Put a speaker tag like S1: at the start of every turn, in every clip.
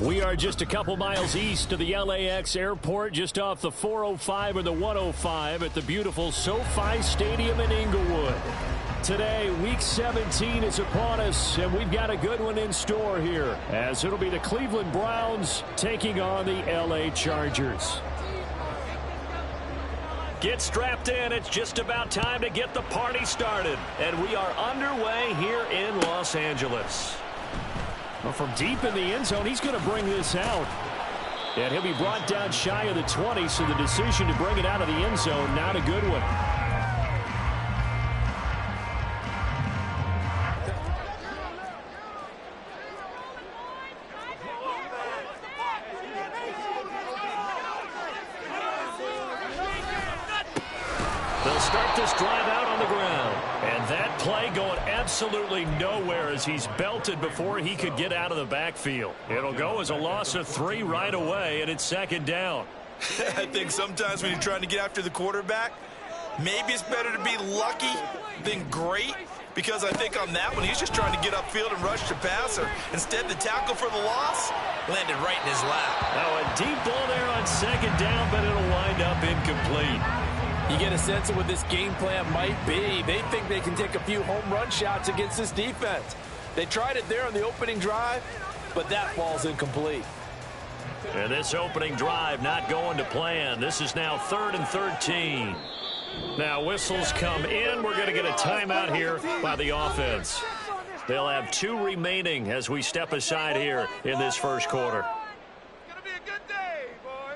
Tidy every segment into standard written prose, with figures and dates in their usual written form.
S1: We are just a couple miles east of the LAX airport, just off the 405 or the 105 at the beautiful SoFi Stadium in Inglewood. Today, Week 17 is upon us, and we've got a good one in store here, as it'll be the Cleveland Browns taking on the LA Chargers. Get strapped in. It's just about time to get the party started. And we are underway here in Los Angeles. Well, from deep in the end zone, he's going to bring this out. And he'll be brought down shy of the 20, so the decision to bring it out of the end zone, not a good one. They'll start this drive out on the ground. And that play going absolutely nowhere as he's belted before he could get out of the backfield. It'll go as a loss of 3 right away, and it's second down.
S2: I think sometimes when you're trying to get after the quarterback, maybe it's better to be lucky than great, because I think on that one, he's just trying to get upfield and rush the passer. Instead, the tackle for the loss landed right in his lap.
S1: Now a deep ball there on second down, but it'll wind up incomplete.
S3: You get a sense of what this game plan might be. They think they can take a few home run shots against this defense. They tried it there on the opening drive, but that ball's incomplete.
S1: And this opening drive not going to plan. This is now 3rd and 13. Now whistles come in. We're going to get a timeout here by the offense. They'll have 2 remaining as we step aside here in this first quarter.
S4: It's going to be a good day, boys.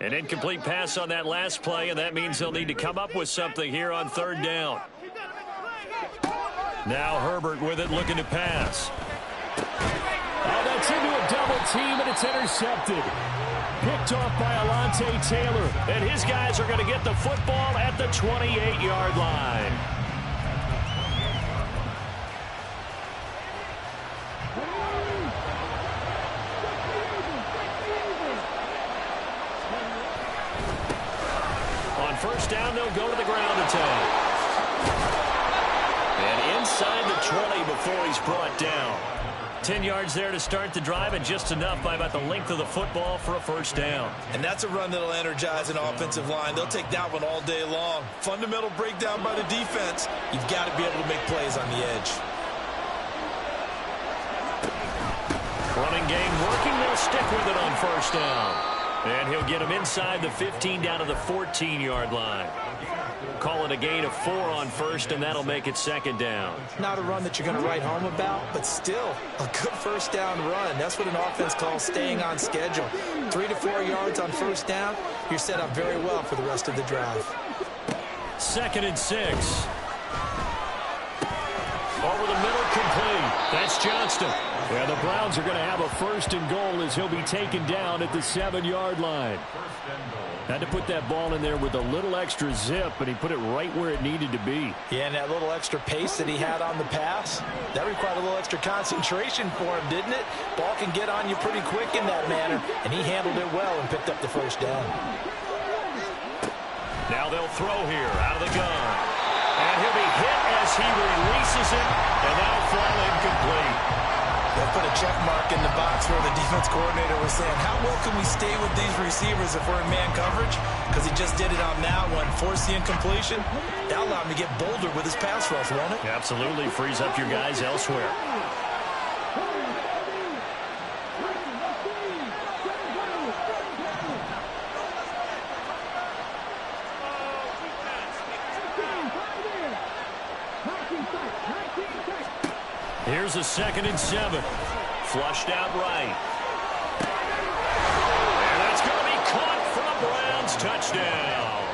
S1: An incomplete pass on that last play, and that means they'll need to come up with something here on 3rd down. Now Herbert with it, looking to pass. Oh, that's into a double team, and it's intercepted. Picked off by Alontae Taylor. And his guys are going to get the football at the 28-yard line. First down, they'll go to the ground attack. And inside the 20 before he's brought down. 10 yards there to start the drive, and just enough by about the length of the football for a first down.
S2: And that's a run that'll energize an offensive line. They'll take that one all day long. Fundamental breakdown by the defense. You've got to be able to make plays on the edge.
S1: Running game working. They'll stick with it on first down. And he'll get him inside the 15 down to the 14-yard line. Call it a gain of 4 on first, and that'll make it second down.
S3: Not a run that you're going to write home about, but still a good first down run. That's what an offense calls staying on schedule. 3 to 4 yards on first down, you're set up very well for the rest of the drive.
S1: 2nd and 6. Over the middle, complete. That's Johnston. Well, the Browns are going to have a 1st and goal as he'll be taken down at the 7-yard line. Had to put that ball in there with a little extra zip, and he put it right where it needed to be.
S3: Yeah, and that little extra pace that he had on the pass, that required a little extra concentration for him, didn't it? Ball can get on you pretty quick in that manner, and he handled it well and picked up the first down.
S1: Now they'll throw here out of the gun. And he'll be hit as he releases it, and that'll fall incomplete.
S2: They'll put a check mark in the box where the defense coordinator was saying, how well can we stay with these receivers if we're in man coverage? Because he just did it on that one, forced the incompletion. That'll allow him to get bolder with his pass rush, won't it?
S1: Absolutely, frees up your guys elsewhere. Here's a 2nd and 7. Flushed out right. And that's going to be caught for a Browns touchdown.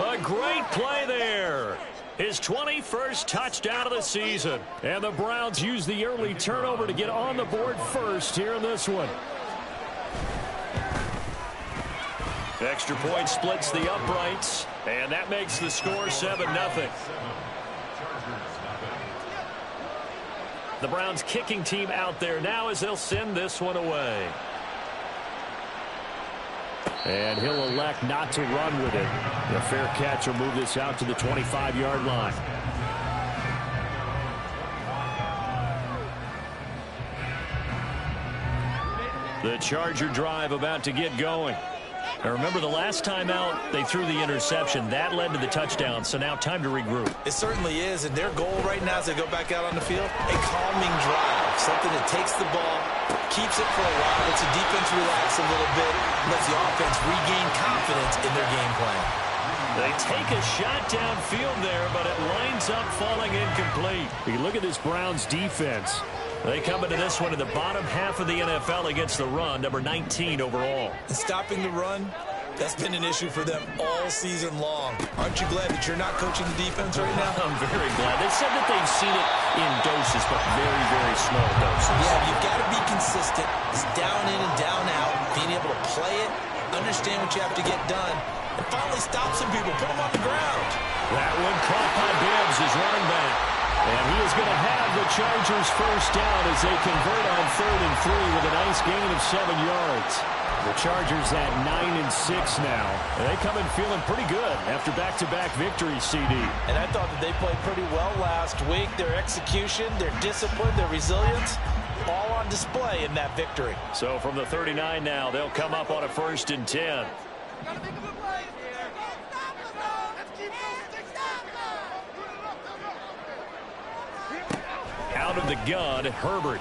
S1: A great play there. His 21st touchdown of the season. And the Browns use the early turnover to get on the board first here in this one. Extra point splits the uprights, and that makes the score 7-0. The Browns kicking team out there now as they'll send this one away. And he'll elect not to run with it. The fair catch will move this out to the 25-yard line. The Charger drive about to get going. Now remember, the last time out, they threw the interception. That led to the touchdown, so now time to regroup.
S3: It certainly is, and their goal right now as they go back out on the field, a calming drive, something that takes the ball, keeps it for a while, lets the defense relax a little bit, lets the offense regain confidence in their game plan.
S1: They take a shot downfield there, but it lines up falling incomplete. You look at this Browns defense. They come into this one in the bottom half of the NFL against the run, number 19 overall.
S3: And stopping the run, that's been an issue for them all season long. Aren't you glad that you're not coaching the defense right now?
S1: I'm very glad. They said that they've seen it in doses, but very, very small doses.
S3: Yeah, you've got to be consistent. It's down in and down out, being able to play it, understand what you have to get done, and finally stop some people, put them on the ground.
S1: That one caught by Bibbs, his running back. And he is going to have the Chargers first down as they convert on 3rd and 3 with a nice gain of 7 yards. The Chargers at 9-6 now. And they come in feeling pretty good after back-to-back victories, CD.
S3: And I thought that they played pretty well last week. Their execution, their discipline, their resilience, all on display in that victory.
S1: So from the 39 now, they'll come up on a 1st and 10. Out of the gun, Herbert.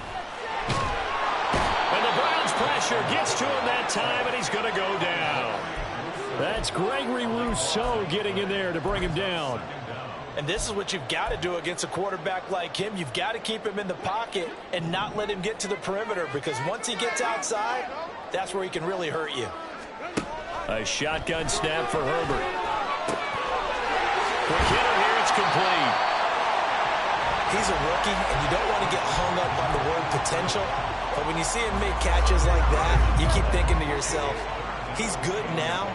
S1: And the Browns pressure gets to him that time, and he's going to go down. That's Gregory Rousseau getting in there to bring him down.
S3: And this is what you've got to do against a quarterback like him. You've got to keep him in the pocket and not let him get to the perimeter, because once he gets outside, that's where he can really hurt you.
S1: A shotgun snap for Herbert. Quick hitter here, it's complete.
S3: He's a rookie, and you don't want to get hung up on the word potential. But when you see him make catches like that, you keep thinking to yourself, he's good now.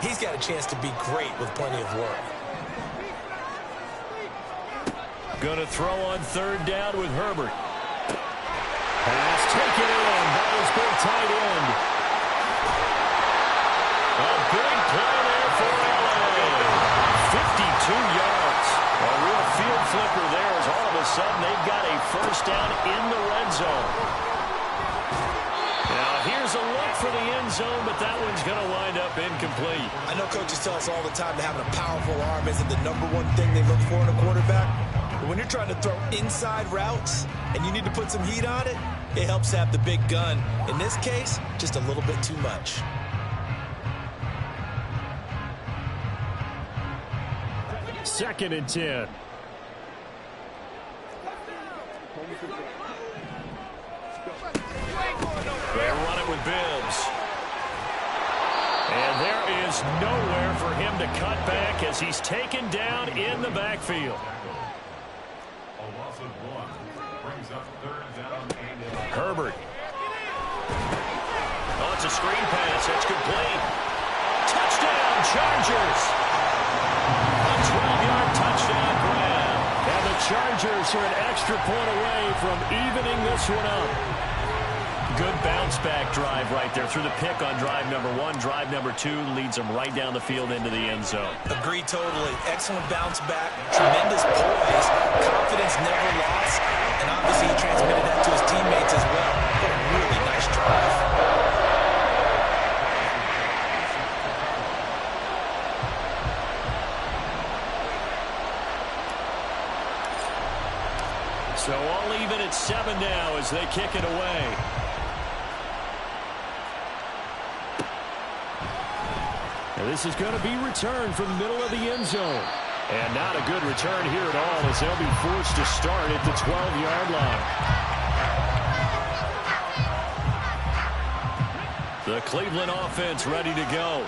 S3: He's got a chance to be great with plenty of work.
S1: Going to throw on 3rd down with Herbert. Pass taken in by his big tight end. A big play there for LA. 52 yards. A real field flipper there as all of a sudden they've got a first down in the red zone. Now here's a look for the end zone, but that one's going to wind up incomplete.
S3: I know coaches tell us all the time that having a powerful arm isn't the #1 thing they look for in a quarterback. But when you're trying to throw inside routes and you need to put some heat on it, it helps to have the big gun. In this case, just a little bit too much.
S1: Second and 10. They run it with Bibbs. And there is nowhere for him to cut back as he's taken down in the backfield. Herbert. Oh, it's a screen pass. That's complete. Touchdown, Chargers. A 12-yard touchdown grab. And the Chargers are an extra point away from evening this one up. Good bounce-back drive right there through the pick on drive number 1. Drive number 2 leads them right down the field into the end zone.
S3: Agree totally. Excellent bounce back. Tremendous poise. Confidence never lost. And obviously he transmitted that to his teammates as well. What a really nice drive.
S1: So all even at 7 now as they kick it away. And this is going to be returned from the middle of the end zone. And not a good return here at all as they'll be forced to start at the 12-yard line. The Cleveland offense ready to go.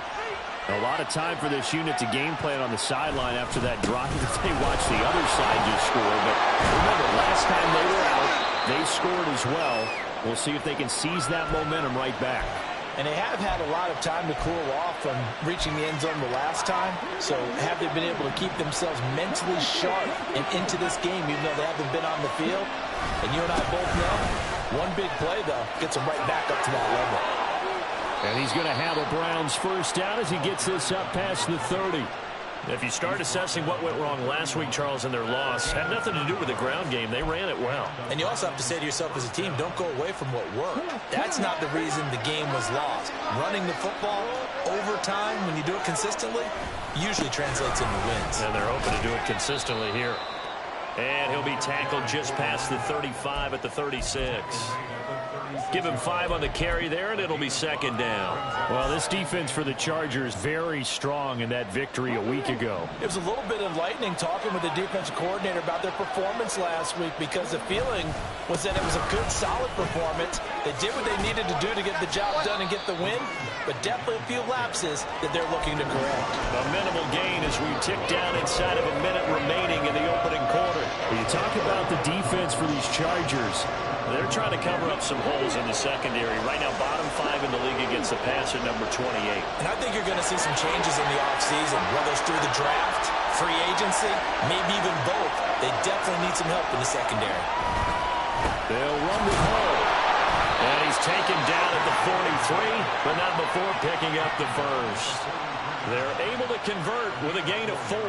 S1: A lot of time for this unit to game plan on the sideline after that drive that they watched the other side just score. But remember, last time they were out, they scored as well. We'll see if they can seize that momentum right back.
S3: And they have had a lot of time to cool off from reaching the end zone the last time. So have they been able to keep themselves mentally sharp and into this game, even though they haven't been on the field? And you and I both know, one big play, though, gets them right back up to that level.
S1: And he's going to have a Browns first down as he gets this up past the 30. If you start assessing what went wrong last week, Charles, in their loss, had nothing to do with the ground game. They ran it well.
S3: And you also have to say to yourself as a team, don't go away from what worked. That's not the reason the game was lost. Running the football over time, when you do it consistently, usually translates into wins.
S1: And they're hoping to do it consistently here. And he'll be tackled just past the 35 at the 36. Give him 5 on the carry there, and it'll be second down. Well, this defense for the Chargers very strong in that victory a week ago.
S3: It was a little bit enlightening talking with the defensive coordinator about their performance last week, because the feeling was that it was a good, solid performance. They did what they needed to do to get the job done and get the win, but definitely a few lapses that they're looking to correct.
S1: A minimal gain as we tick down inside of a minute remaining in the opening quarter. When you talk about the defense for these Chargers, they're trying to cover up some holes in the secondary. Right now, bottom 5 in the league against the pass at number 28.
S3: And I think you're going to see some changes in the offseason, whether it's through the draft, free agency, maybe even both. They definitely need some help in the secondary.
S1: They'll run with Hall. And he's taken down at the 43, but not before picking up the first. They're able to convert with a gain of 4.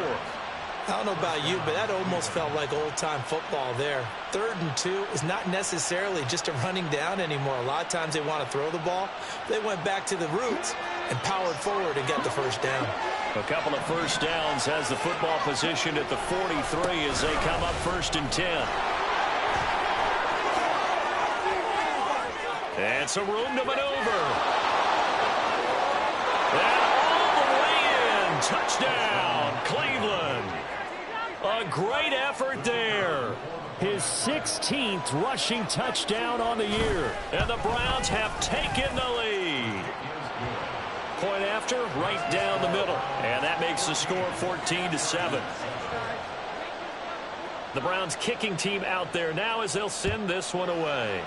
S3: I don't know about you, but that almost felt like old-time football there. 3rd and 2 is not necessarily just a running down anymore. A lot of times they want to throw the ball. They went back to the roots and powered forward and got the first down.
S1: A couple of first downs has the football positioned at the 43 as they come up 1st and 10. And some room to maneuver. And all the way in. Touchdown, Cleveland. A great effort there. His 16th rushing touchdown on the year. And the Browns have taken the lead. Point after, right down the middle. And that makes the score 14-7. The Browns kicking team out there now as they'll send this one away.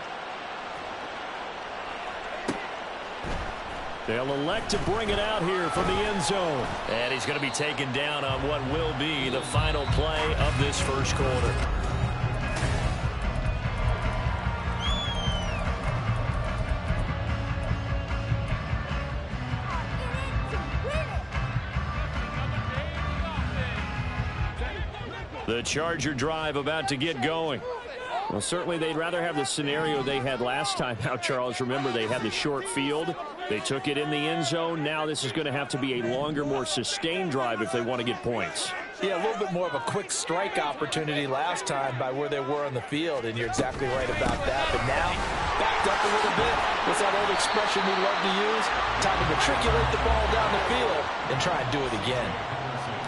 S1: They'll elect to bring it out here from the end zone. And he's going to be taken down on what will be the final play of this first quarter. The Charger drive about to get going. Well, certainly they'd rather have the scenario they had last time out, Charles. Remember, they had the short field. They took it in the end zone. Now this is going to have to be a longer, more sustained drive if they want to get points.
S3: Yeah, a little bit more of a quick strike opportunity last time by where they were on the field, and you're exactly right about that. But now, backed up a little bit. What's that old expression we love to use? Time to matriculate the ball down the field and try and do it again.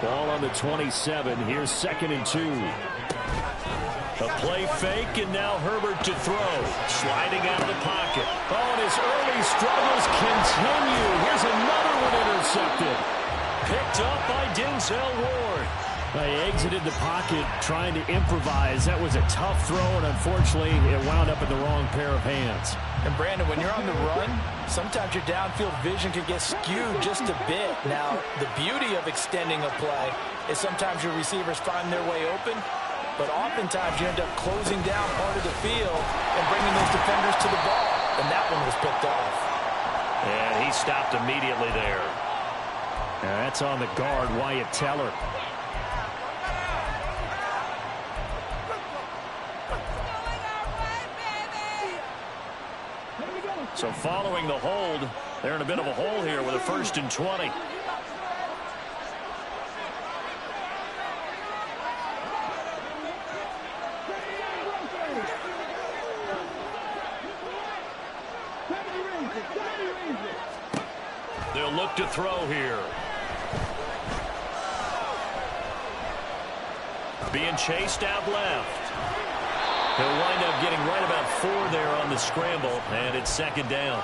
S1: Ball on the 27. Here's 2nd and 2. A play fake, and now Herbert to throw. Sliding out of the pocket. Oh, and his early struggles continue. Here's another one intercepted. Picked up by Denzel Ward. They exited the pocket trying to improvise. That was a tough throw, and unfortunately, it wound up in the wrong pair of hands.
S3: And, Brandon, when you're on the run, sometimes your downfield vision can get skewed just a bit. Now, the beauty of extending a play is sometimes your receivers find their way open, but oftentimes you end up closing down part of the field and bringing those defenders to the ball. And that one was picked off.
S1: And he stopped immediately there. Now that's on the guard, Wyatt Teller. So following the hold, they're in a bit of a hole here with a 1st and 20. They'll look to throw here. Being chased out left. He'll wind up getting right about 4 there on the scramble, and it's 2nd down.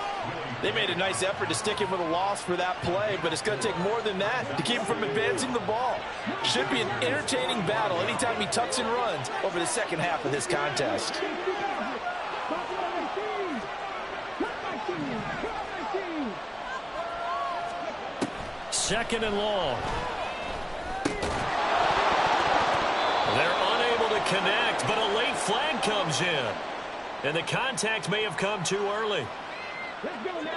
S3: They made a nice effort to stick him with a loss for that play, but it's going to take more than that to keep him from advancing the ball. Should be an entertaining battle anytime he tucks and runs over the second half of this contest.
S1: second and long. They're unable to connect, but a late flag comes in. And the contact may have come too early.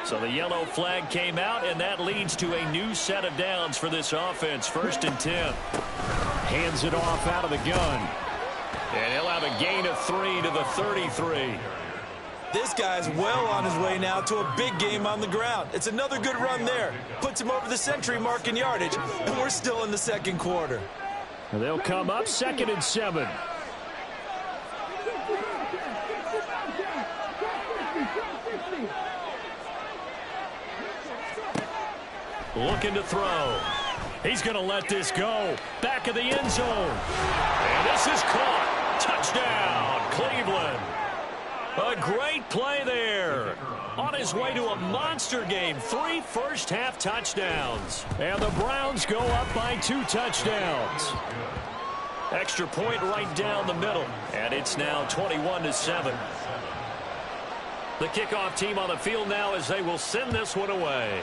S1: So the yellow flag came out, and that leads to a new set of downs for this offense. 1st and 10. Hands it off out of the gun. And he'll have a gain of 3 to the 33.
S3: This guy's well on his way now to a big game on the ground. It's another good run there. Puts him over the century mark in yardage, and we're still in the second quarter.
S1: They'll come up 2nd and 7. Looking to throw. He's going to let this go. Back of the end zone. And this is caught. Touchdown, Cleveland. A great play there. On his way to a monster game. 3 first-half touchdowns. And the Browns go up by 2 touchdowns. Extra point right down the middle. And it's now 21-7. The kickoff team on the field now as they will send this one away.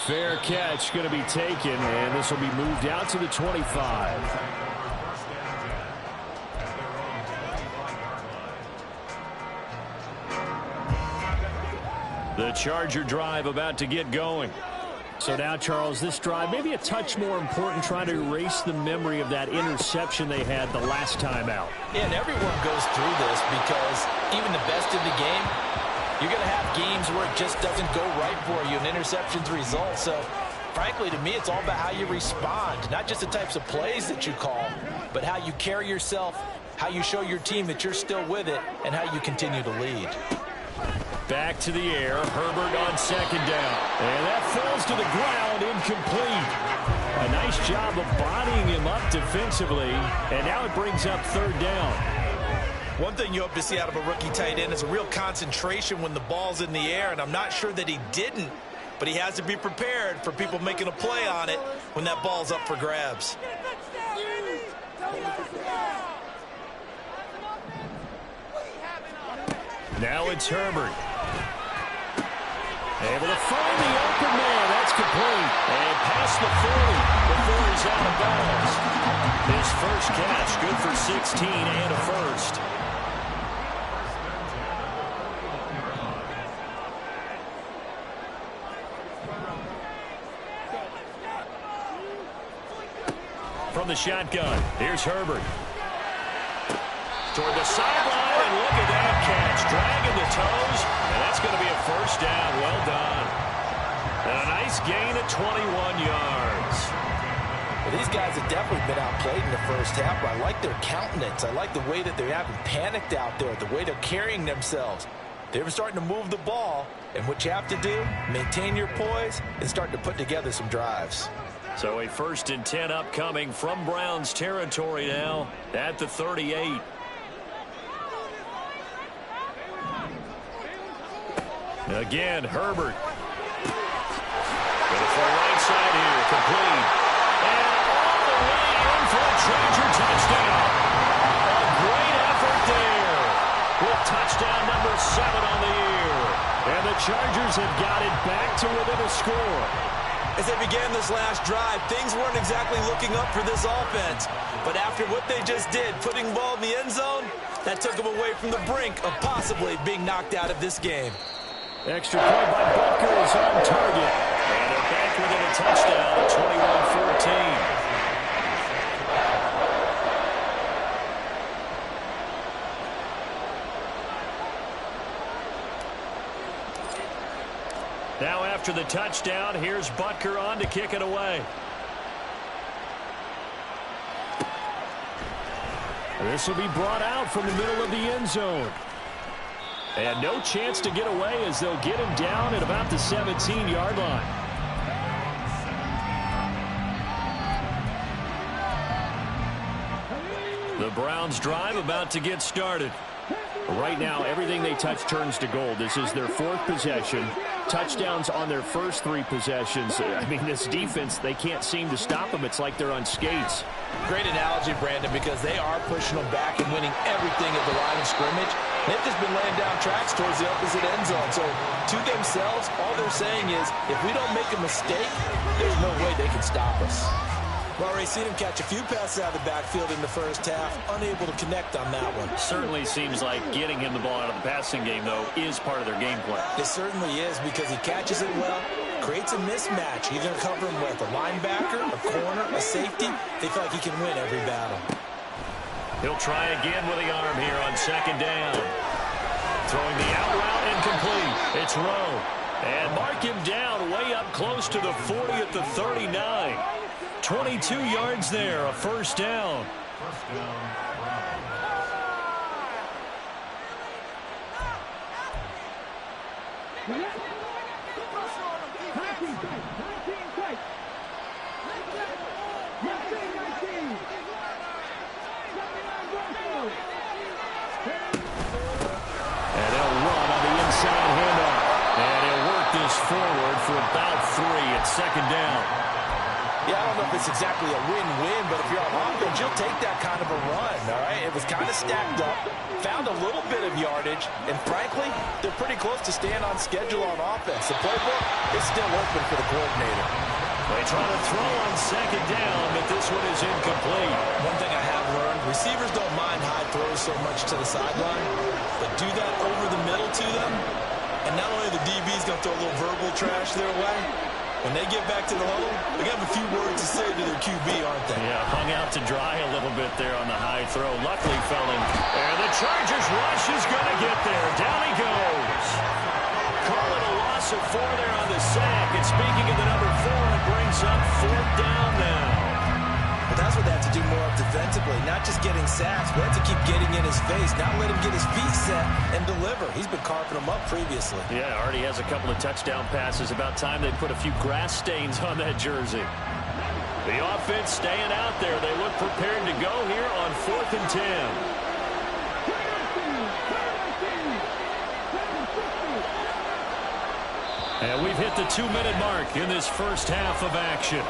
S1: Fair catch going to be taken, and this will be moved out to the 25. The Charger drive about to get going. So now, Charles, this drive maybe a touch more important, trying to erase the memory of that interception they had the last time out.
S3: Yeah, and everyone goes through this because even the best in the game, you're going to have games where it just doesn't go right for you, and interceptions result. So, frankly, to me, it's all about how you respond, not just the types of plays that you call, but how you carry yourself, how you show your team that you're still with it, and how you continue to lead.
S1: Back to the air. Herbert on 2nd down. And that falls to the ground, incomplete. A nice job of bodying him up defensively. And now it brings up 3rd down.
S2: One thing you hope to see out of a rookie tight end is a real concentration when the ball's in the air, and I'm not sure that he didn't, but he has to be prepared for people making a play on it when that ball's up for grabs.
S1: Now it's Herbert. Able to find the open man. That's complete. And past the 40 before he's out of bounds. His first catch, good for 16 and a first. From the shotgun, here's Herbert. Toward the sideline, and look at that catch. Dragging the toes, and that's going to be a first down. Well done. And a nice gain of 21 yards.
S3: Well, these guys have definitely been outplayed in the first half, but I like their countenance. I like the way that they haven't panicked out there, the way they're carrying themselves. They're starting to move the ball, and what you have to do, maintain your poise and start to put together some drives.
S1: So a 1st and 10 upcoming from Browns territory now at the 38. Again, Herbert. Going for the right side here, complete. And all the way in for a Charger touchdown. A great effort there with touchdown number 7 on the year. And the Chargers have got it back to within a score.
S3: As they began this last drive, things weren't exactly looking up for this offense. But after what they just did, putting the ball in the end zone, that took them away from the brink of possibly being knocked out of this game.
S1: Extra point by Butker is on target. And they're back within a touchdown at 21-14. Now after the touchdown, here's Butker on to kick it away. This will be brought out from the middle of the end zone. And no chance to get away as they'll get him down at about the 17-yard line. The Browns drive about to get started. Right now, everything they touch turns to gold. This is their 4th possession. Touchdowns on their first 3 possessions. I mean, this defense, they can't seem to stop them. It's like they're on skates.
S3: Great analogy, Brandon, because they are pushing them back and winning everything at the line of scrimmage. They've just been laying down tracks towards the opposite end zone. So to themselves, all they're saying is, if we don't make a mistake, there's no way they can stop us. Well, Ray, seen him catch a few passes out of the backfield in the first half, unable to connect on that one.
S1: Certainly seems like getting him the ball out of the passing game, though, is part of their game plan.
S3: It certainly is, because he catches it well, creates a mismatch. You're going to cover him with a linebacker, a corner, a safety. They feel like he can win every battle.
S1: He'll try again with the arm here on 2nd down. Throwing the out route incomplete. It's Rowe. And mark him down way up close to the 40 at the 39. 22 yards there, a 1st down. And they'll run on the inside handoff. And he'll work this forward for about 3 at 2nd down.
S3: Yeah, I don't know if it's exactly a win-win, but if you're on offense, you'll take that kind of a run, all right? It was kind of stacked up, found a little bit of yardage, and frankly, they're pretty close to staying on schedule on offense. The playbook is still open for the coordinator.
S1: They try to throw on 2nd down, but this one is incomplete.
S3: One thing I have learned, receivers don't mind high throws so much to the sideline, but do that over the middle to them, and not only the DB's going to throw a little verbal trash their way, when they get back to the huddle, they have a few words to say to their QB, aren't they?
S1: Yeah, hung out to dry a little bit there on the high throw. Luckily fell in. And the Chargers rush is going to get there. Down he goes. Calling a loss of 4 there on the sack. And speaking of the number 4, it brings up 4th down now.
S3: But that's what they have to do more of defensively, not just getting sacks, but they have to keep getting in his face, not let him get his feet set and deliver. He's been carving them up previously.
S1: Yeah, already has a couple of touchdown passes. About time they put a few grass stains on that jersey. The offense staying out there. They look prepared to go here on 4th and 10. And we've hit the 2-minute mark in this first half of action.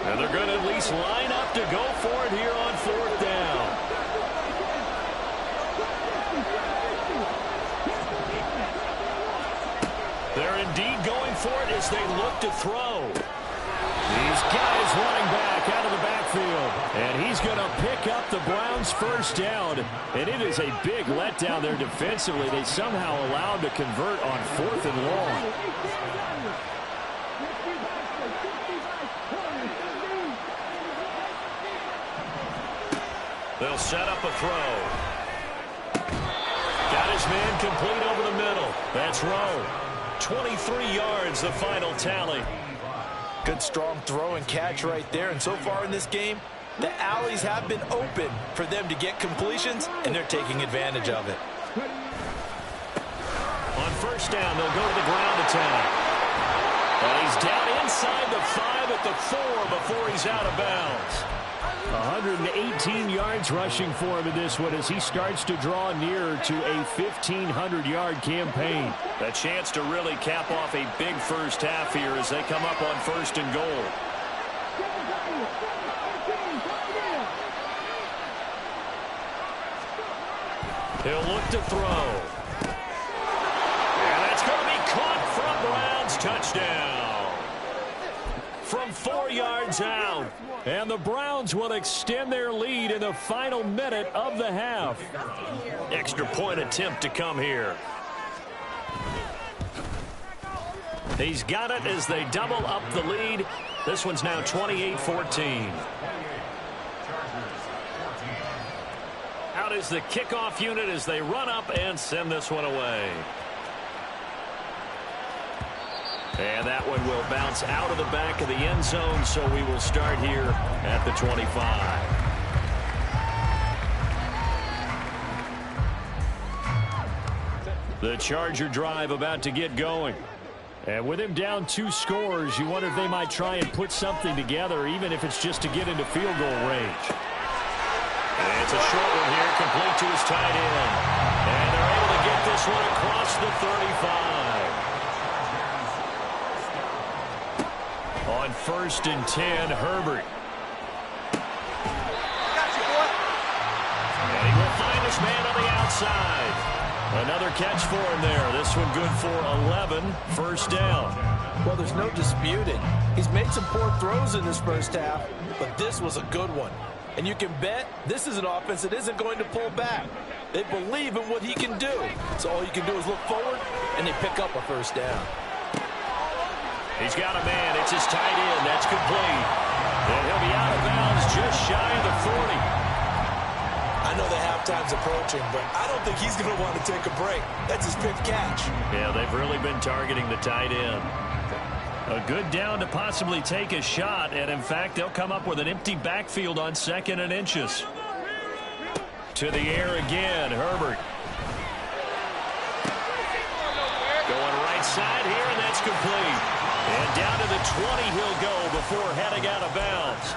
S1: And they're going to at least line up to go for it here on 4th down. They're indeed going for it as they look to throw. These guys running back out of the backfield. And he's going to pick up the Browns' 1st down. And it is a big letdown there defensively. They somehow allowed to convert on 4th and long. They'll set up a throw. Got his man complete over the middle. That's Rowe. 23 yards, the final tally.
S3: Good strong throw and catch right there. And so far in this game, the alleys have been open for them to get completions, and they're taking advantage of it.
S1: On 1st down, they'll go to the ground attack. And he's down inside the 5 at the 4 before he's out of bounds. 118 yards rushing for him in this one as he starts to draw nearer to a 1,500-yard campaign. A chance to really cap off a big first half here as they come up on 1st and goal. He'll look to throw. And that's going to be caught from Browns. Touchdown. From 4 yards out. And the Browns will extend their lead in the final minute of the half. Extra point attempt to come here. He's got it as they double up the lead. This one's now 28-14. Out is the kickoff unit as they run up and send this one away. And that one will bounce out of the back of the end zone, so we will start here at the 25. The Charger drive about to get going. And with him down 2 scores, you wonder if they might try and put something together, even if it's just to get into field goal range. And it's a short one here, complete to his tight end. And they're able to get this one across the 35. On 1st and 10, Herbert. And he will find his man on the outside. Another catch for him there. This one good for 11. First down.
S3: Well, there's no disputing. He's made some poor throws in this first half, but this was a good one. And you can bet this is an offense that isn't going to pull back. They believe in what he can do. So all you can do is look forward, and they pick up a first down.
S1: He's got a man. It's his tight end. That's complete. And he'll be out of bounds just shy of the 40.
S3: I know the halftime's approaching, but I don't think he's going to want to take a break. That's his 5th catch.
S1: Yeah, they've really been targeting the tight end. A good down to possibly take a shot, and in fact, they'll come up with an empty backfield on 2nd and inches. To the air again, Herbert. Going right side here, and that's complete. And down to the 20 he'll go before heading out of bounds.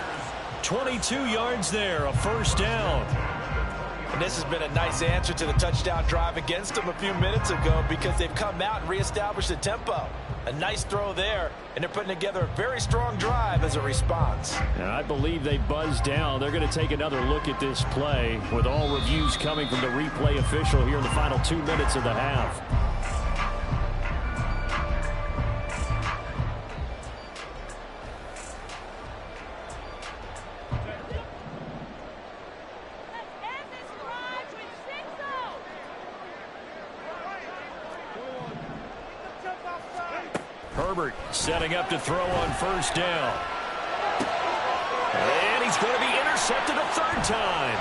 S1: 22 yards there, a first down.
S3: And this has been a nice answer to the touchdown drive against them a few minutes ago because they've come out and reestablished the tempo. A nice throw there, and they're putting together a very strong drive as a response.
S1: And I believe they buzzed down. They're going to take another look at this play with all reviews coming from the replay official here in the final 2 minutes of the half. Herbert setting up to throw on first down. And he's going to be intercepted a 3rd time.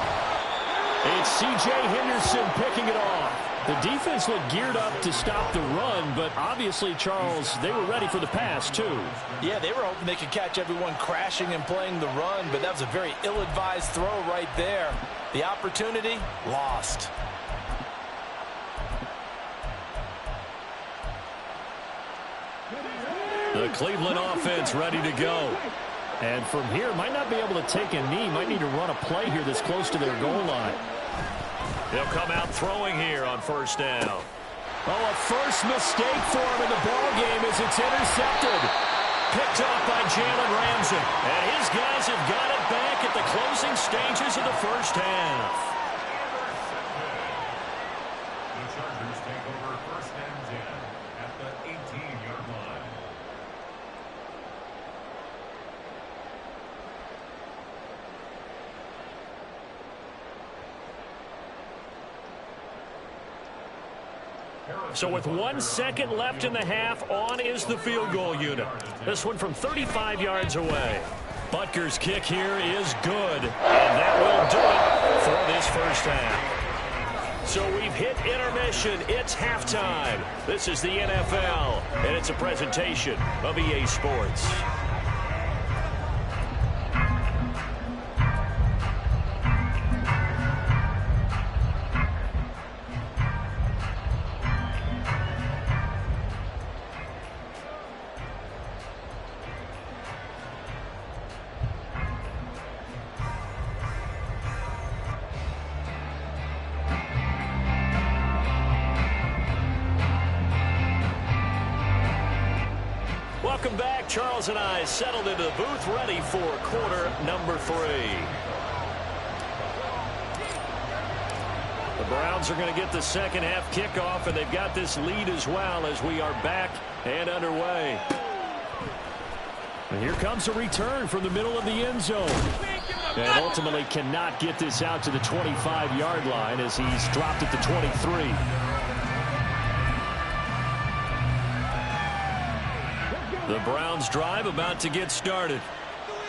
S1: It's C.J. Henderson picking it off. The defense looked geared up to stop the run, but obviously, Charles, they were ready for the pass, too.
S3: Yeah, they were hoping they could catch everyone crashing and playing the run, but that was a very ill-advised throw right there. The opportunity, lost.
S1: The Cleveland offense ready to go. And from here, might not be able to take a knee. Might need to run a play here that's close to their goal line. They'll come out throwing here on first down. Oh, a first mistake for him in the ball game as it's intercepted. Picked off by Jalen Ramsey. And his guys have got it back at the closing stages of the first half.
S5: The Chargers take over 1st and 10 at the 18-yard line.
S1: So with 1 second left in the half, on is the field goal unit. This one from 35 yards away. Butker's kick here is good, and that will do it for this first half. So we've hit intermission. It's halftime. This is the NFL, and it's a presentation of EA Sports. Welcome back. Charles and I settled into the booth ready for quarter number 3. The Browns are going to get the second half kickoff, and they've got this lead as well as we are back and underway. And here comes a return from the middle of the end zone. And ultimately cannot get this out to the 25-yard line as he's dropped at the 23. The Browns drive about to get started.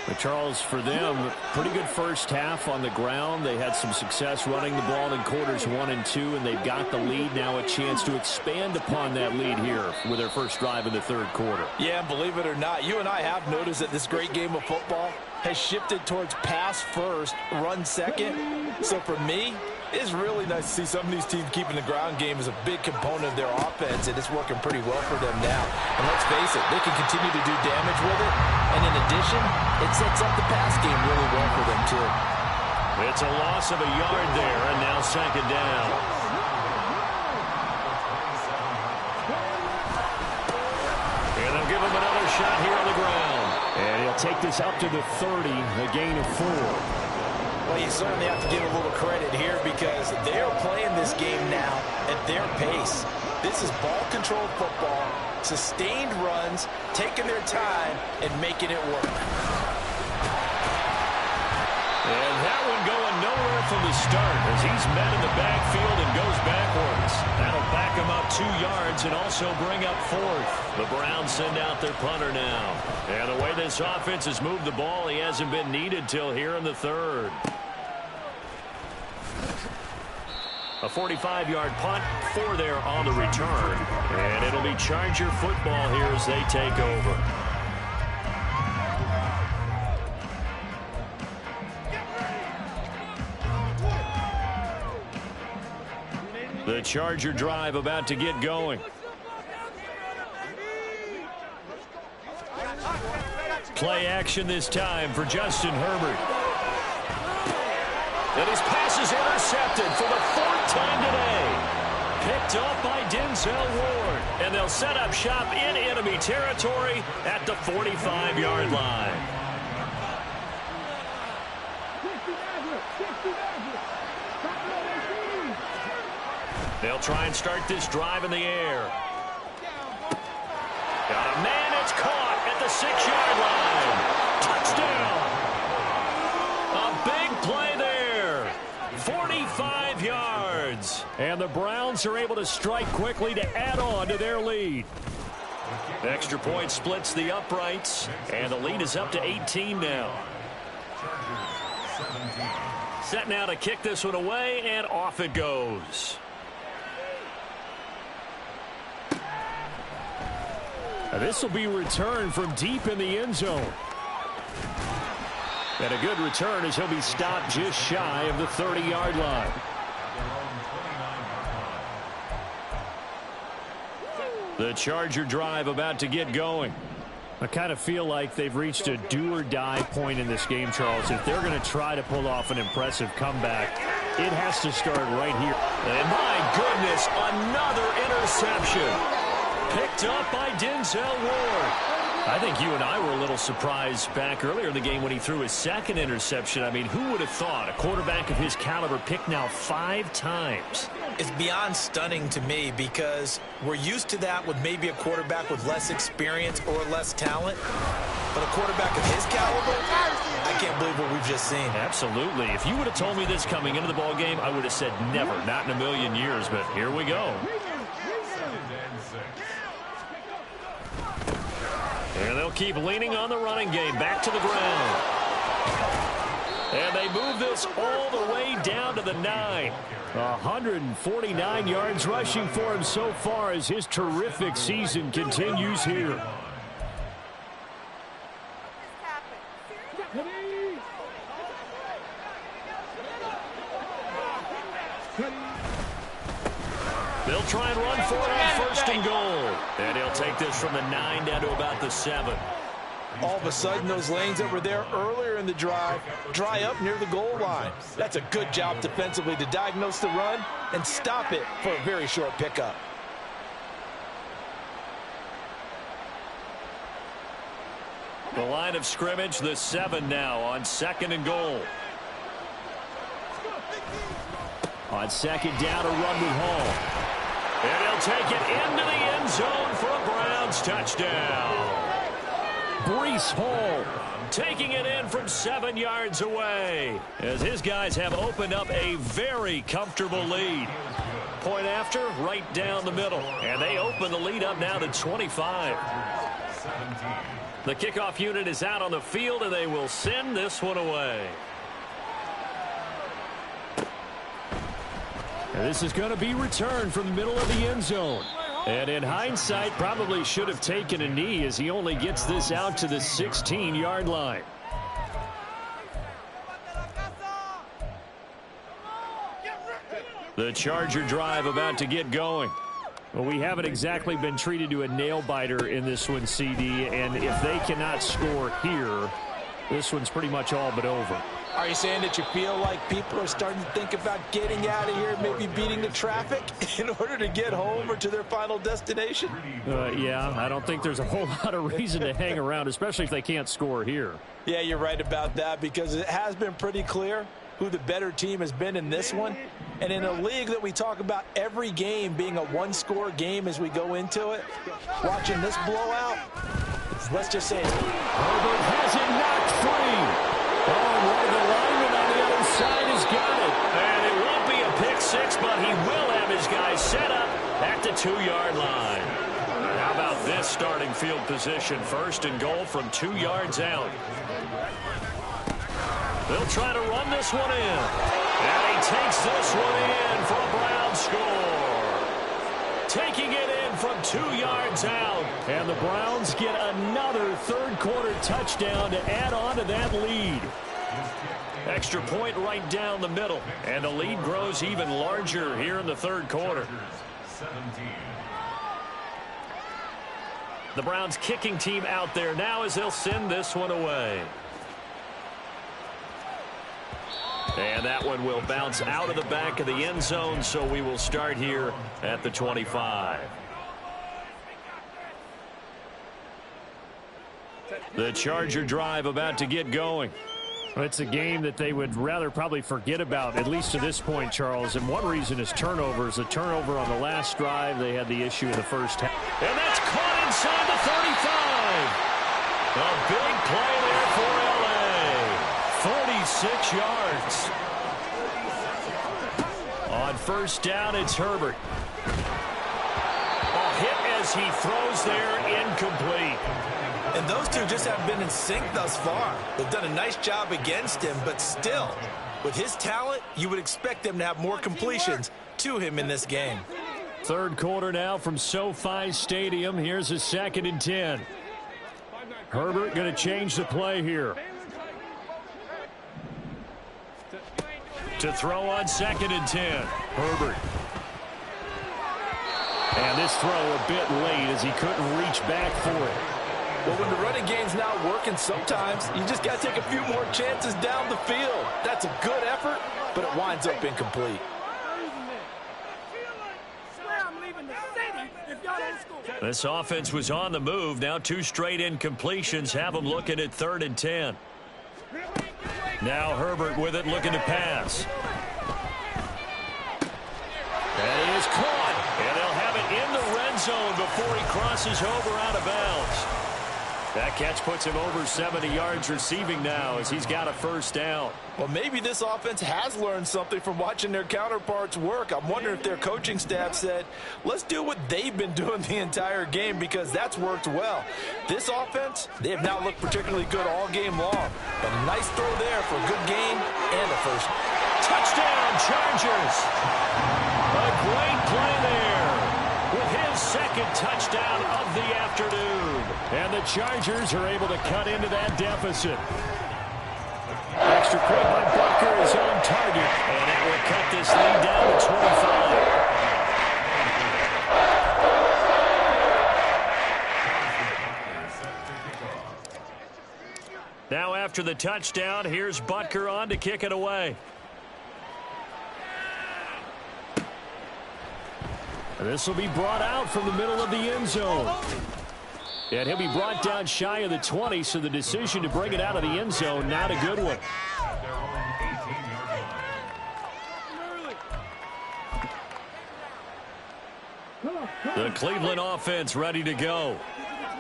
S1: But Charles, for them, pretty good first half on the ground. They had some success running the ball in quarters 1 and 2, and they've got the lead. Now a chance to expand upon that lead here with their first drive in the 3rd quarter.
S3: Yeah, believe it or not, you and I have noticed that this great game of football has shifted towards pass first, run second. So for me, It's really nice to see some of these teams keeping the ground game as a big component of their offense, and it's working pretty well for them now. And let's face it, they can continue to do damage with it. And in addition, it sets up the pass game really well for them, too.
S1: It's a loss of a yard there, and now second down. And they'll give him another shot here on the ground. And he'll take this up to the 30, a gain of 4.
S3: Well, you certainly have to give a little credit here because they're playing this game now at their pace. This is ball-controlled football, sustained runs, taking their time, and making it work.
S1: And that one going nowhere from the start as he's met in the backfield and goes backwards. That'll back him up 2 yards and also bring up 4th. The Browns send out their punter now. And the way this offense has moved the ball, he hasn't been needed till here in the 3rd. A 45-yard punt, 4 there on the return. And it'll be Charger football here as they take over. The Charger drive about to get going. Play action this time for Justin Herbert. And his pass is intercepted for the 4th time today. Picked up by Denzel Ward. And they'll set up shop in enemy territory at the 45-yard line. They'll try and start this drive in the air. Got a man, it's caught at the 6-yard line. Touchdown. A big play there. 45 yards. And the Browns are able to strike quickly to add on to their lead. Extra point splits the uprights, and the lead is up to 18 now. Set now to kick this one away, and off it goes. This will be returned from deep in the end zone. And a good return as he'll be stopped just shy of the 30-yard line. The Charger drive about to get going. I kind of feel like they've reached a do-or-die point in this game, Charles. If they're going to try to pull off an impressive comeback, it has to start right here. And my goodness, another interception. Picked up by Denzel Ward. I think you and I were a little surprised back earlier in the game when he threw his 2nd interception. I mean, who would have thought a quarterback of his caliber picked now 5 times?
S3: It's beyond stunning to me because we're used to that with maybe a quarterback with less experience or less talent. But a quarterback of his caliber, I can't believe what we've just seen.
S1: Absolutely. If you would have told me this coming into the ball game, I would have said never, not in a million years. But here we go. And they'll keep leaning on the running game. Back to the ground. And they move this all the way down to the 9. 149 yards rushing for him so far as his terrific season continues here. They'll try and run for it on 1st and goal. And he'll take this from the 9 down to about the 7.
S3: All of a sudden, those lanes that were there earlier in the drive dry up near the goal line. That's a good job defensively to diagnose the run and stop it for a very short pickup.
S1: The line of scrimmage, the 7 now on 2nd and goal. On 2nd down, a run with Hall. And he'll take it into the end zone for a Browns touchdown. Breece Hall taking it in from 7 yards away as his guys have opened up a very comfortable lead. Point after, right down the middle. And they open the lead up now to 25. The kickoff unit is out on the field, and they will send this one away. And this is going to be returned from the middle of the end zone. And in hindsight, probably should have taken a knee as he only gets this out to the 16-yard line. The Charger drive about to get going. Well, we haven't exactly been treated to a nail-biter in this one, CD, and if they cannot score here, this one's pretty much all but over.
S3: Are you saying that you feel like people are starting to think about getting out of here, maybe beating the traffic in order to get home or to their final destination?
S1: Yeah, I don't think there's a whole lot of reason to hang around, especially if they can't score here.
S3: Yeah, you're right about that, because it has been pretty clear who the better team has been in this one. And in a league that we talk about every game being a one-score game as we go into it, watching this blowout, let's just say
S1: Herbert has it knocked free. Oh, one of the linemen on the other side has got it. And it won't be a pick six, but he will have his guys set up at the 2-yard line. How about this starting field position? First and goal from 2 yards out. They'll try to run this one in. And he takes this one in for a Brown score. Taking it in from 2 yards out. And the Browns get another third-quarter touchdown to add on to that lead. Extra point right down the middle. And the lead grows even larger here in the third quarter. The Browns kicking team out there now as they'll send this one away. And that one will bounce out of the back of the end zone, so we will start here at the 25. The Charger drive about to get going. It's a game that they would rather probably forget about, at least to this point, Charles. And one reason is turnovers. A turnover on the last drive. They had the issue in the first half. And that's caught inside the 35. A big play there for L.A. 46 yards. On first down, it's Herbert. A hit as he throws there, incomplete.
S3: And those two just haven't been in sync thus far. They've done a nice job against him, but still, with his talent, you would expect them to have more completions to him in this game.
S1: Third quarter now from SoFi Stadium. Here's a 2nd and 10. Herbert going to change the play here. To throw on 2nd and 10. Herbert. And this throw a bit late as he couldn't reach back for it.
S3: Well, when the running game's not working, sometimes you just got to take a few more chances down the field. That's a good effort, but it winds up incomplete.
S1: This offense was on the move. Now 2 straight incompletions have them looking at 3rd and 10. Now Herbert with it, looking to pass. And he is caught. And they'll have it in the red zone before he crosses over out of bounds. That catch puts him over 70 yards receiving now as he's got a first down.
S3: Well, maybe this offense has learned something from watching their counterparts work. I'm wondering if their coaching staff said, let's do what they've been doing the entire game, because that's worked well. This offense, they have not looked particularly good all game long. But a nice throw there for a good gain and a first.
S1: Touchdown, Chargers! A great play there with his 2nd touchdown of the afternoon. And the Chargers are able to cut into that deficit. Extra point by Bucker is on target, and that will cut this lead down to 25. Now after the touchdown, here's Butker on to kick it away. This will be brought out from the middle of the end zone. And he'll be brought down shy of the 20, so the decision to bring it out of the end zone, not a good one. The Cleveland offense ready to go.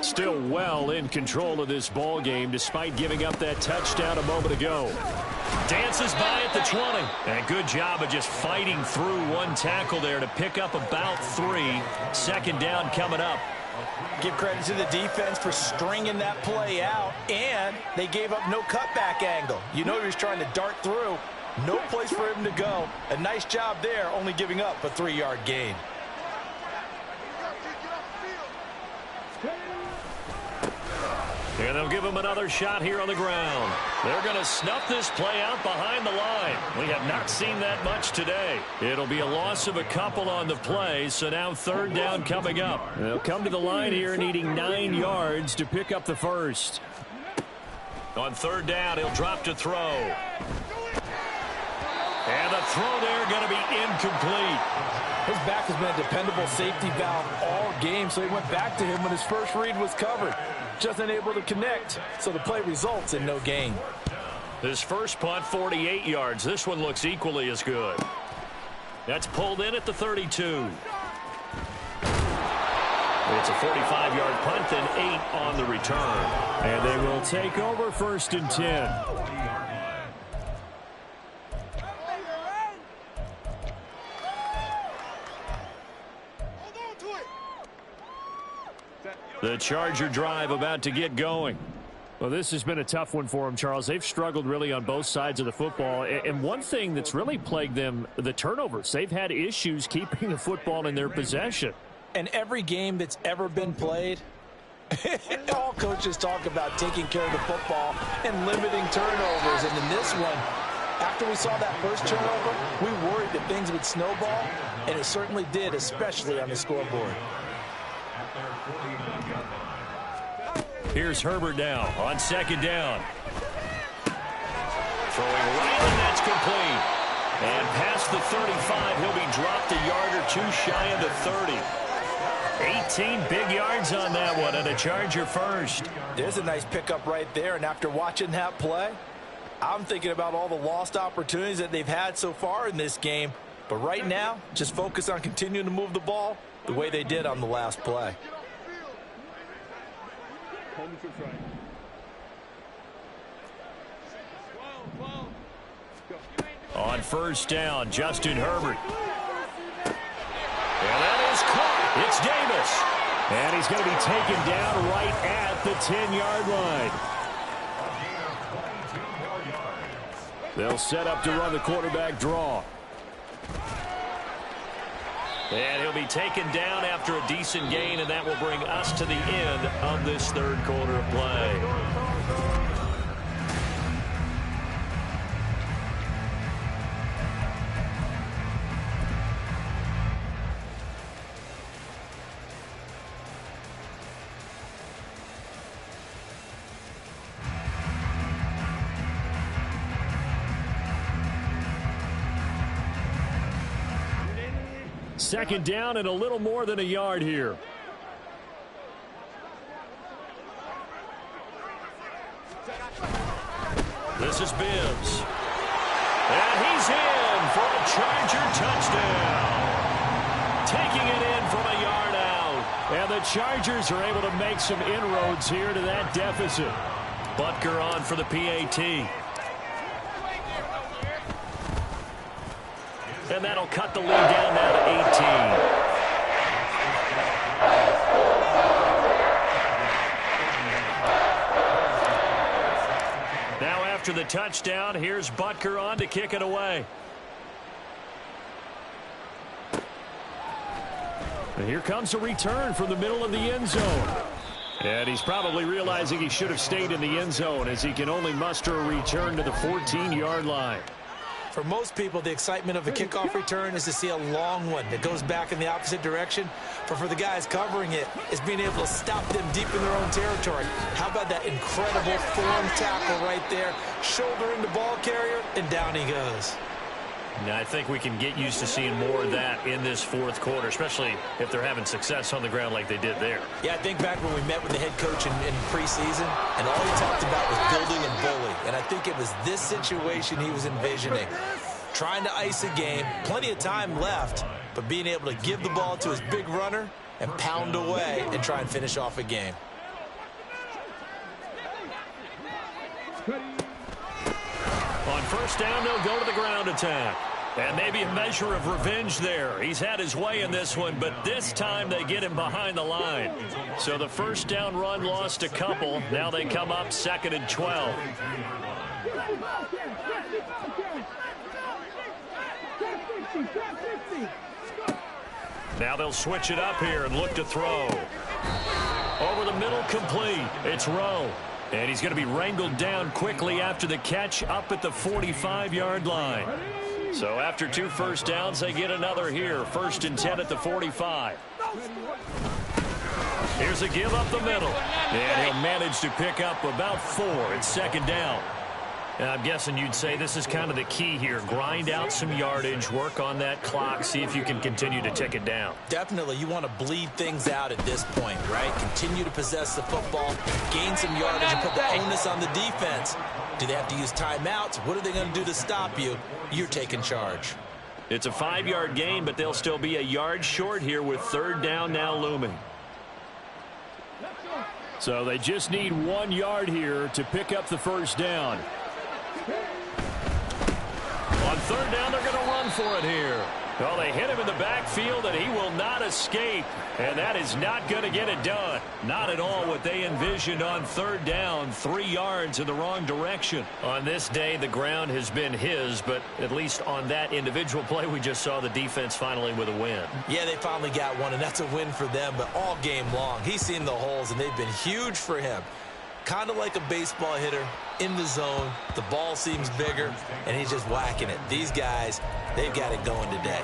S1: Still well in control of this ball game despite giving up that touchdown a moment ago. Dances by at the 20. And good job of just fighting through one tackle there to pick up about 3. 2nd down coming up.
S3: Give credit to the defense for stringing that play out, and they gave up no cutback angle. You know he was trying to dart through. No place for him to go. A nice job there, only giving up a 3-yard gain.
S1: And they'll give him another shot here on the ground. They're going to snuff this play out behind the line. We have not seen that much today. It'll be a loss of a couple on the play, so now third down coming up. They'll come to the line here needing 9 yards to pick up the first. On third down, he'll drop to throw. And the throw there going to be incomplete.
S3: His back has been a dependable safety valve all game, so he went back to him when his first read was covered. Just unable to connect, so the play results in no gain.
S1: His first punt, 48 yards. This one looks equally as good. That's pulled in at the 32. It's a 45-yard punt and 8 on the return. And they will take over first and 10. The Charger drive about to get going. Well, this has been a tough one for them, Charles. They've struggled really on both sides of the football. And one thing that's really plagued them, the turnovers. They've had issues keeping the football in their possession.
S3: And every game that's ever been played, all coaches talk about taking care of the football and limiting turnovers. And in this one, after we saw that first turnover, we worried that things would snowball, and it certainly did, especially on the scoreboard.
S1: Here's Herbert now on second down. Throwing right, and that's complete. And past the 35, he'll be dropped a yard or two shy of the 30. 18 big yards on that one, and a Charger first.
S3: There's a nice pickup right there, and after watching that play, I'm thinking about all the lost opportunities that they've had so far in this game. But right now, just focus on continuing to move the ball the way they did on the last play.
S1: On first down, Justin Herbert. And that is caught. It's Davis. And he's going to be taken down right at the 10-yard line. They'll set up to run the quarterback draw. And he'll be taken down after a decent gain, and that will bring us to the end of this third quarter of play. Second down and a little more than a yard here. This is Bibbs. And he's in for a Charger touchdown. Taking it in from a yard out. And the Chargers are able to make some inroads here to that deficit. Butker on for the PAT. And that'll cut the lead down now to 18. Now after the touchdown, here's Butker on to kick it away. And here comes a return from the middle of the end zone. And he's probably realizing he should have stayed in the end zone as he can only muster a return to the 14-yard line.
S3: For most people, the excitement of a kickoff return is to see a long one that goes back in the opposite direction. But for the guys covering it, is being able to stop them deep in their own territory. How about that incredible form tackle right there? Shoulder in the ball carrier, and down he goes.
S1: Now, I think we can get used to seeing more of that in this fourth quarter, especially if they're having success on the ground like they did there.
S3: Yeah, I think back when we met with the head coach in preseason, and all he talked about was building and bully. And I think it was this situation he was envisioning. Trying to ice a game, plenty of time left, but being able to give the ball to his big runner and pound away and try and finish off a game.
S1: On first down, they'll go to the ground attack. And maybe a measure of revenge there. He's had his way in this one, but this time they get him behind the line. So the first down run lost a couple. Now they come up 2nd and 12. Now they'll switch it up here and look to throw. Over the middle, complete. It's Rowe. And he's going to be wrangled down quickly after the catch up at the 45-yard line. So after 2 first downs, they get another here. 1st and 10 at the 45. Here's a give up the middle. And he'll manage to pick up about 4. It's 2nd down. And I'm guessing you'd say this is kind of the key here. Grind out some yardage, work on that clock, see if you can continue to tick it down.
S3: Definitely. You want to bleed things out at this point, right? Continue to possess the football, gain some yardage, and put the onus on the defense. Do they have to use timeouts? What are they going to do to stop you? You're taking charge.
S1: It's a 5-yard gain, but they'll still be a yard short here with 3rd down now looming. So they just need 1 yard here to pick up the 1st down. On 3rd down, they're going to run for it here. Well, they hit him in the backfield, and he will not escape. And that is not going to get it done. Not at all what they envisioned on 3rd down. 3 yards in the wrong direction. On this day, the ground has been his, but at least on that individual play, we just saw the defense finally with a win.
S3: Yeah, they finally got one, and that's a win for them, but all game long, he's seen the holes, and they've been huge for him. Kind of like a baseball hitter in the zone. The ball seems bigger, and he's just whacking it. These guys, they've got it going today.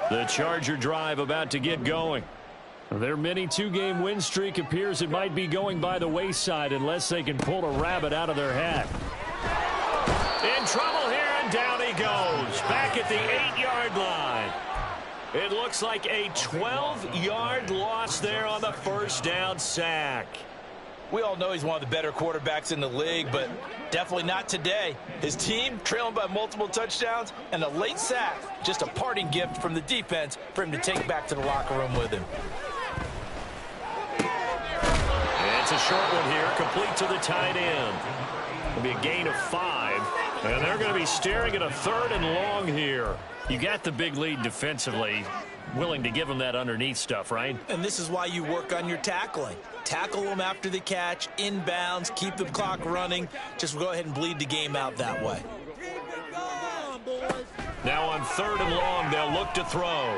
S1: The Charger drive about to get going. Their mini 2-game win streak appears it might be going by the wayside unless they can pull a rabbit out of their hat. In trouble here, and down he goes. Back at the 8-yard line. It looks like a 12-yard loss there on the 1st down sack.
S3: We all know he's one of the better quarterbacks in the league, but definitely not today. His team trailing by multiple touchdowns, and a late sack, just a parting gift from the defense for him to take back to the locker room with him.
S1: And it's a short one here, complete to the tight end. It'll be a gain of 5, and they're going to be staring at a 3rd and long here. You got the big lead defensively, willing to give them that underneath stuff, right?
S3: And this is why you work on your tackling. Tackle them after the catch, inbounds, keep the clock running. Just go ahead and bleed the game out that way.
S1: Now on 3rd and long, they'll look to throw.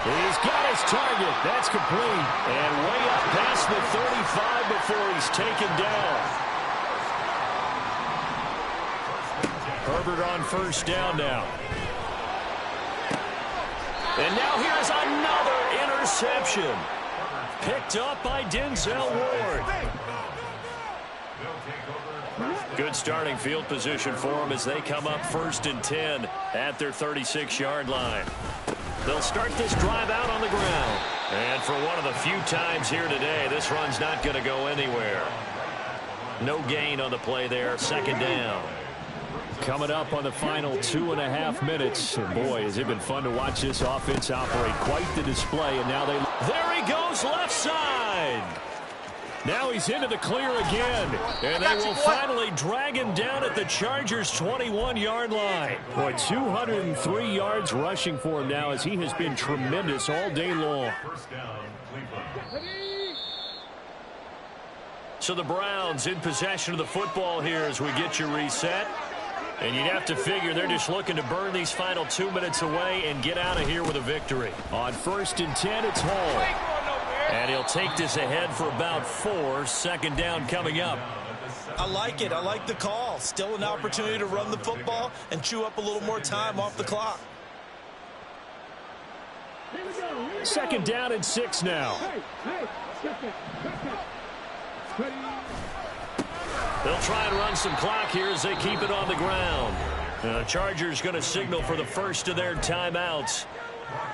S1: He's got his target. That's complete. And way up past the 35 before he's taken down. Herbert on 1st down now. And now here's another interception. Picked up by Denzel Ward. Good starting field position for them as they come up 1st and 10 at their 36-yard line. They'll start this drive out on the ground. And for one of the few times here today, this run's not going to go anywhere. No gain on the play there, 2nd down. Coming up on the final 2.5 minutes. And boy, has it been fun to watch this offense operate. Quite the display. And now there he goes, left side. Now he's into the clear again. And they will finally drag him down at the Chargers' 21-yard line. Boy, 203 yards rushing for him now as he has been tremendous all day long. So the Browns in possession of the football here as we get you reset. And you'd have to figure they're just looking to burn these final 2 minutes away and get out of here with a victory. On 1st and 10, it's Hall. And he'll take this ahead for about 4. 2nd down coming up.
S3: I like it. I like the call. Still an opportunity to run the football and chew up a little more time off the clock.
S1: 2nd down and 6 now. They'll try and run some clock here as they keep it on the ground. The Chargers going to signal for the first of their timeouts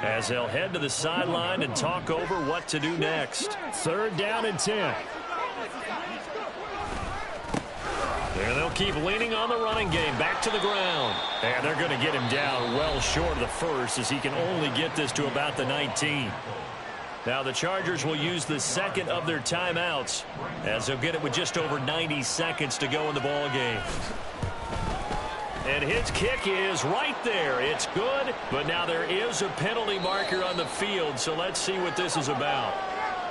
S1: as they'll head to the sideline and talk over what to do next. 3rd down and 10. And they'll keep leaning on the running game. Back to the ground. And they're going to get him down well short of the 1st as he can only get this to about the 19. Now the Chargers will use the 2nd of their timeouts as they'll get it with just over 90 seconds to go in the ball game. And his kick is right there. It's good, but now there is a penalty marker on the field, so let's see what this is about.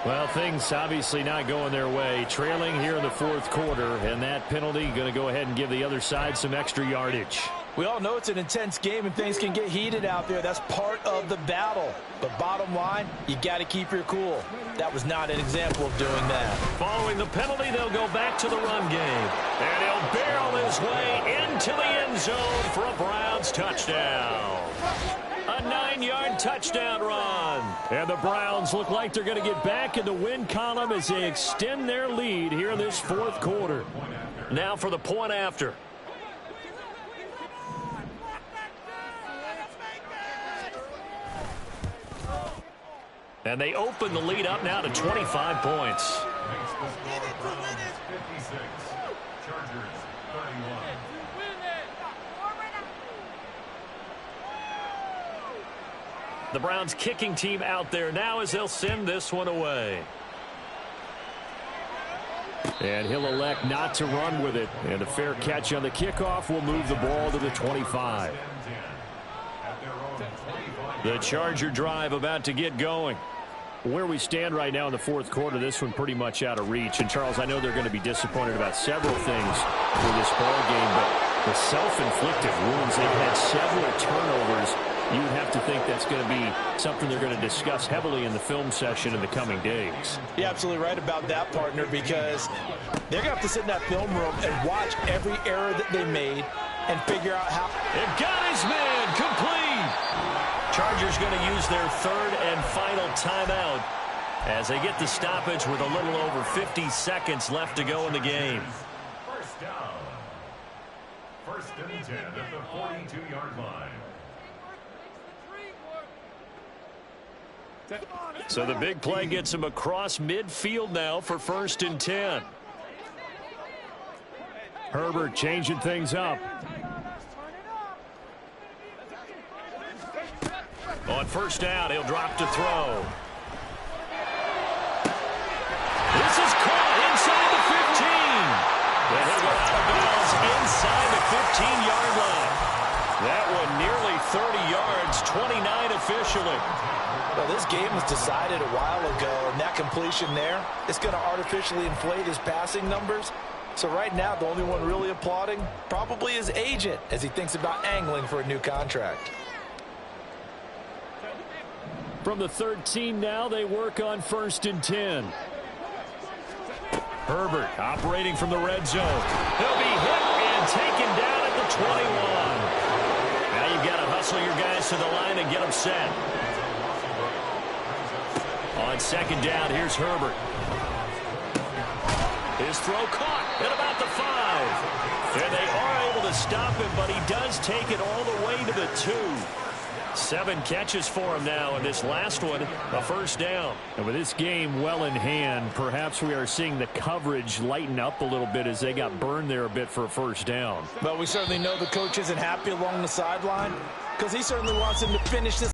S1: Well, things obviously not going their way. Trailing here in the 4th quarter, and that penalty going to go ahead and give the other side some extra yardage.
S3: We all know it's an intense game and things can get heated out there. That's part of the battle. But bottom line, you got to keep your cool. That was not an example of doing that.
S1: Following the penalty, they'll go back to the run game. And he'll barrel his way into the end zone for a Browns touchdown. A 9-yard touchdown run. And the Browns look like they're going to get back in the win column as they extend their lead here in this fourth quarter. Now for the point after. And they open the lead up now to 25 points.
S5: Makes the score Browns 56, Chargers 31.
S1: The Browns kicking team out there now as they'll send this one away. And he'll elect not to run with it. And a fair catch on the kickoff will move the ball to the 25. The Charger drive about to get going. Where we stand right now in the fourth quarter, this one pretty much out of reach. And, Charles, I know they're going to be disappointed about several things for this ball game, but the self-inflicted wounds, they've had several turnovers. You would have to think that's going to be something they're going to discuss heavily in the film session in the coming days.
S3: You're absolutely right about that, partner, because they're going to have to sit in that film room and watch every error that they made and figure out how.
S1: It got his man complete. Chargers going to use their third and final timeout as they get the stoppage with a little over 50 seconds left to go in the game.
S5: First down. First and 10 at the 42-yard line.
S1: So the big play gets him across midfield now for first and 10. Herbert changing things up. On first down, he'll drop to throw. This is caught inside the 15. And he'll go out of bounds inside the 15-yard line. That one nearly 30 yards, 29 officially.
S3: Well, this game was decided a while ago, and that completion there is going to artificially inflate his passing numbers. So right now, the only one really applauding probably his agent as he thinks about angling for a new contract.
S1: From the 13 now, they work on first and 10. Herbert operating from the red zone. He'll be hit and taken down at the 21. Now you've got to hustle your guys to the line and get them set. On second down, here's Herbert. His throw caught at about the 5. And they are able to stop him, but he does take it all the way to the 2. 7 catches for him now, and this last one, a first down. And with this game well in hand, perhaps we are seeing the coverage lighten up a little bit as they got burned there a bit for a first down.
S3: But we certainly know the coach isn't happy along the sideline because he certainly wants him to finish this